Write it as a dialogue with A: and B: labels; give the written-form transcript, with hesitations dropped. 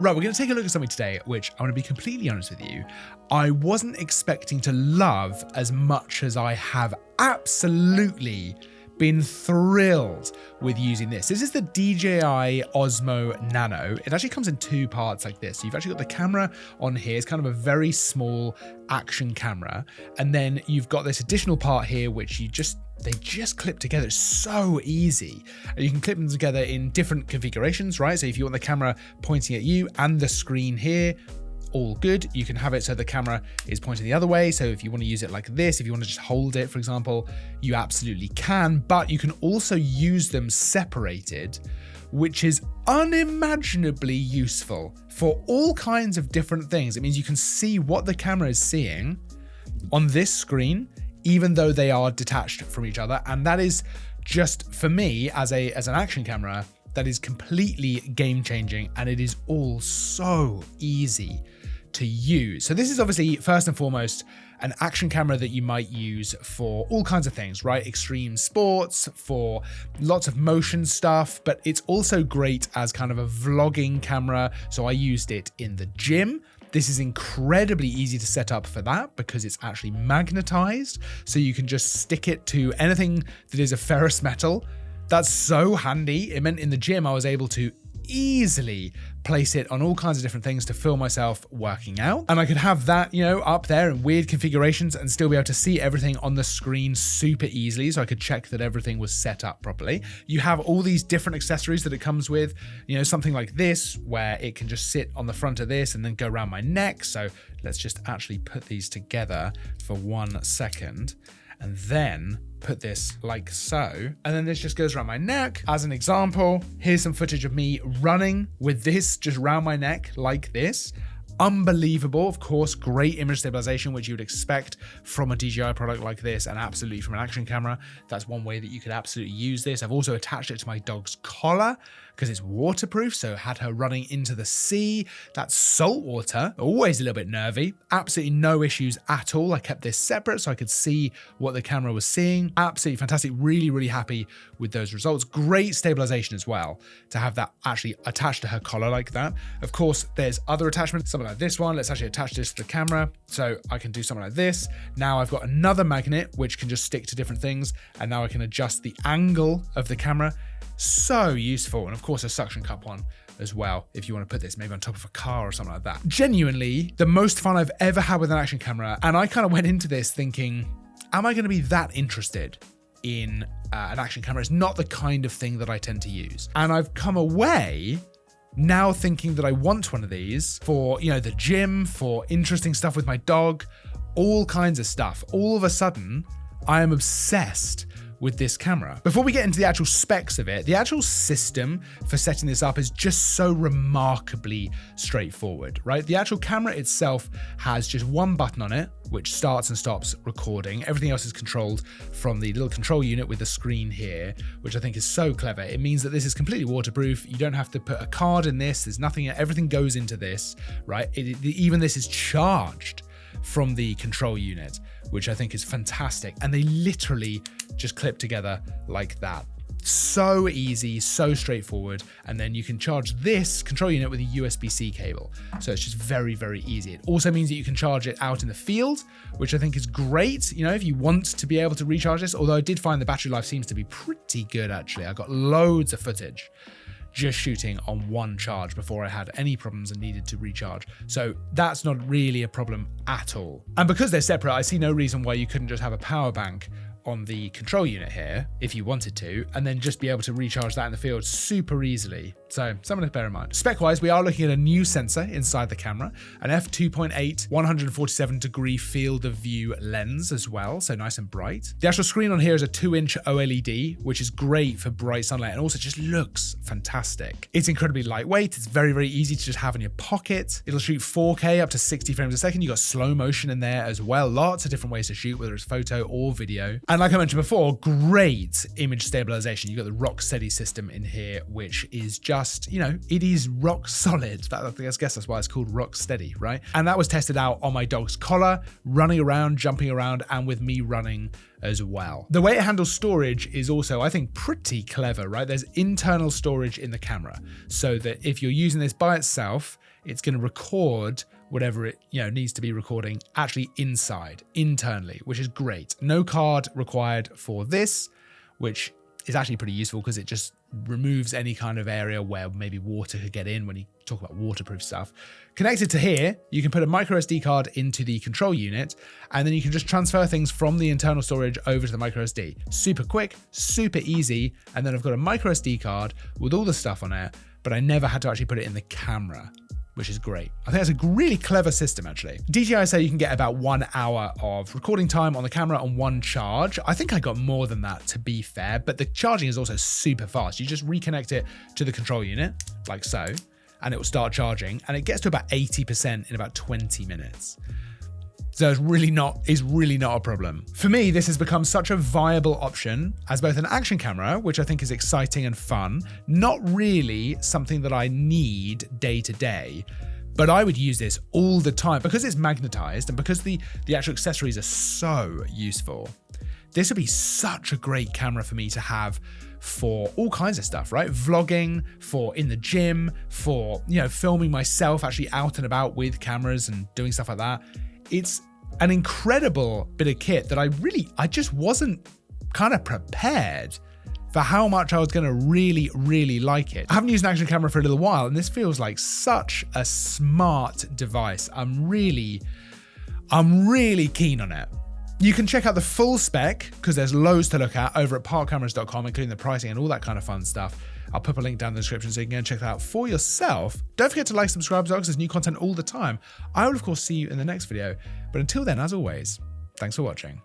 A: Right, we're going to take a look at something today, which I'm going to be completely honest with you, I wasn't expecting to love as much as I have absolutely been thrilled with using this. This is the DJI Osmo Nano. It actually comes in two parts like this. So you've actually got the camera on here. It's kind of a very small action camera. And then you've got this additional part here, which they just clip together. It's so easy. And you can clip them together in different configurations, right? So if you want the camera pointing at you and the screen here, all good. You can have it so the camera is pointing the other way. So if you want to use it like this, if you want to just hold it, for example, you absolutely can, but you can also use them separated, which is unimaginably useful for all kinds of different things. It means you can see what the camera is seeing on this screen, even though they are detached from each other. And that is just, for me, as an action camera, that is completely game changing, and it is all so easy to use. So this is obviously first and foremost an action camera that you might use for all kinds of things, right? Extreme sports, for lots of motion stuff, but it's also great as kind of a vlogging camera. So I used it in the gym. This is incredibly easy to set up for that because it's actually magnetized. So you can just stick it to anything that is a ferrous metal. That's so handy. It meant in the gym, I was able to easily place it on all kinds of different things to film myself working out. And I could have that, up there in weird configurations and still be able to see everything on the screen super easily. So I could check that everything was set up properly. You have all these different accessories that it comes with, something like this, where it can just sit on the front of this and then go around my neck. So let's just actually put these together for 1 second. And then put this like so. And then this just goes around my neck. As an example, here's some footage of me running with this just around my neck like this. Unbelievable, of course, great image stabilization, which you would expect from a DJI product like this, and absolutely from an action camera. That's one way that you could absolutely use this. I've also attached it to my dog's collar because it's waterproof, so had her running into the sea. That's salt water, always a little bit nervy. Absolutely no issues at all. I kept this separate so I could see what the camera was seeing. Absolutely fantastic, really, really happy with those results. Great stabilization as well, to have that actually attached to her collar like that. Of course, there's other attachments, something like this one. Let's actually attach this to the camera. So I can do something like this. Now I've got another magnet, which can just stick to different things. And now I can adjust the angle of the camera. So useful. And of course, a suction cup one as well, if you want to put this maybe on top of a car or something like that. Genuinely, the most fun I've ever had with an action camera. And I kind of went into this thinking, am I going to be that interested in an action camera? It's not the kind of thing that I tend to use. And I've come away now thinking that I want one of these for, the gym, for interesting stuff with my dog, all kinds of stuff. All of a sudden, I am obsessed with this camera. Before we get into the actual specs of it, the actual system for setting this up is just so remarkably straightforward, right? The actual camera itself has just one button on it, which starts and stops recording. Everything else is controlled from the little control unit with the screen here, which I think is so clever. It means that this is completely waterproof. You don't have to put a card in this. There's nothing, everything goes into this, right? Even this is charged from the control unit, which I think is fantastic. And they literally just clip together like that. So easy, so straightforward. And then you can charge this control unit with a USB-C cable. So it's just very, very easy. It also means that you can charge it out in the field, which I think is great, if you want to be able to recharge this. Although I did find the battery life seems to be pretty good, actually. I got loads of footage just shooting on one charge before I had any problems and needed to recharge. So that's not really a problem at all. And because they're separate, I see no reason why you couldn't just have a power bank on the control unit here if you wanted to, and then just be able to recharge that in the field super easily. So something to bear in mind. Spec-wise, we are looking at a new sensor inside the camera, an f2.8 147 degree field of view lens as well, so nice and bright. The actual screen on here is a 2-inch OLED, which is great for bright sunlight and also just looks fantastic. It's incredibly lightweight. It's very, very easy to just have in your pocket. It'll shoot 4K up to 60 frames a second. You got slow motion in there as well. Lots of different ways to shoot, whether it's photo or video. And like I mentioned before, great image stabilization. You've got the rock steady system in here, which is just, it is rock solid. I guess that's why it's called rock steady, right? And that was tested out on my dog's collar, running around, jumping around, and with me running as well. The way it handles storage is also, I think, pretty clever, right? There's internal storage in the camera, so that if you're using this by itself, it's going to record whatever it needs to be recording actually internally, which is great. No card required for this, which is actually pretty useful because it just removes any kind of area where maybe water could get in when you talk about waterproof stuff. Connected to here, you can put a micro SD card into the control unit, and then you can just transfer things from the internal storage over to the micro SD. Super quick, super easy, and then I've got a micro SD card with all the stuff on it, but I never had to actually put it in the camera, which is great. I think that's a really clever system, actually. DJI say you can get about 1 hour of recording time on the camera on one charge. I think I got more than that, to be fair, but the charging is also super fast. You just reconnect it to the control unit, like so, and it will start charging, and it gets to about 80% in about 20 minutes. So it's really not a problem. For me, this has become such a viable option as both an action camera, which I think is exciting and fun, not really something that I need day to day, but I would use this all the time because it's magnetized and because the actual accessories are so useful. This would be such a great camera for me to have for all kinds of stuff, right? Vlogging, for in the gym, for, filming myself actually out and about with cameras and doing stuff like that. It's an incredible bit of kit that I just wasn't kind of prepared for how much I was going to really, really like it. I haven't used an action camera for a little while, and this feels like such a smart device. I'm really keen on it. You can check out the full spec, because there's loads to look at, over at parkcameras.com, including the pricing and all that kind of fun stuff. I'll put a link down in the description so you can go and check that out for yourself. Don't forget to like, subscribe, because there's new content all the time. I will, of course, see you in the next video. But until then, as always, thanks for watching.